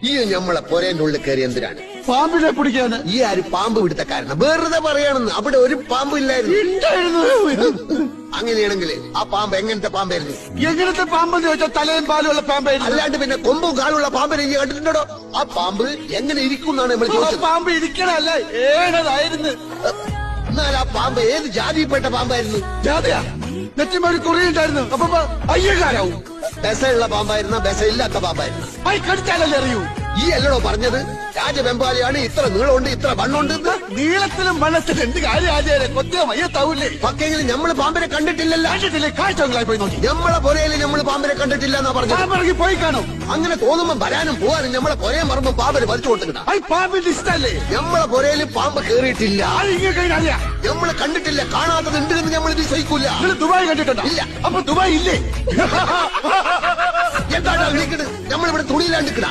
ഈ ഞമ്മളെ പൊരേന്റെ ഉള്ളിൽ കയറി എന്തിനാണ്? പാമ്പിനെ പിടിക്കാന്. ഈ ആര് പാമ്പ് പിടുത്ത കാരണം? വെറുതെ പറയാണെന്ന്. അവിടെ ഒരു പാമ്പ് ഇല്ലായിരുന്നു. അങ്ങനെയാണെങ്കിൽ ആ പാമ്പ് എങ്ങനത്തെ പാമ്പായിരുന്നു? എങ്ങനത്തെ പാമ്പെന്ന് ചോദിച്ചാൽ തലയും പാലുള്ള പാമ്പായിരുന്നു. അല്ലാണ്ട് പിന്നെ കൊമ്പും കാലുള്ള പാമ്പിനെ നീ കണ്ടിട്ടുണ്ടോ? ആ പാമ്പ് എങ്ങനെ ഇരിക്കും എന്നാണ് നമ്മൾ ചോദിച്ചത്. പാമ്പ് ഇരിക്കണല്ല, ഏഴതായിരുന്നു. എന്നാൽ ആ പാമ്പ് ഏത് ജാതിയിൽപ്പെട്ട പാമ്പായിരുന്നു? ജാതിയാ? നെറ്റിമൊരു കുറിയുണ്ടായിരുന്നു. അപ്പൊ അയ്യകാരാവും. ബസയുള്ള പാമ്പായിരുന്ന ബസയില്ലാത്ത പാമ്പായിരുന്നു? കടിച്ചാലല്ലേ അറിയൂ. ഈ അല്ലടോ പറഞ്ഞത് രാജവെമ്പാലയാണ്, ഇത്ര നീളമുണ്ട്, ഇത്ര വണ്ണുണ്ട്. നീളത്തിലും വണ്ണത്തിലും എന്ത് കാര്യം ആചാര്യ? കൊത്തിയ മയ്യത്താവൂലേ? പക്കെങ്കിലും നമ്മള് പാമ്പിനെ കണ്ടിട്ടില്ലല്ലോ. കണ്ടിട്ടില്ലേ? കാഴ്ചകളായി പോയി നോക്കി. നമ്മളെ പുരയില് നമ്മള് പാമ്പിനെ കണ്ടിട്ടില്ല എന്നാ പറഞ്ഞു. പോയി കാണും. അങ്ങനെ തോന്നുമ്പോ വരാനും പോവാനും നമ്മളെ പുരയെ മറമ്പോ പാമ്പിന് വലിച്ചു കൊടുത്തിട്ടാ. പാമ്പിന്റെ ഇഷ്ടല്ലേ? നമ്മളെ പുരയില് പാമ്പ് കേറിയിട്ടില്ല. അറിയാം. നമ്മള് കണ്ടിട്ടില്ല. കാണാത്തത് ഉണ്ട് എന്ന് നമ്മൾ വിശ്വസിക്കൂല. ദുബായ് കണ്ടിട്ടുണ്ടോ? ഇല്ല. അപ്പൊ ദുബായ് ഇല്ലേ? എന്താണ് വിളിക്കണത്? നമ്മളിവിടെ തുണിയിലാണ്ടിക്കണ.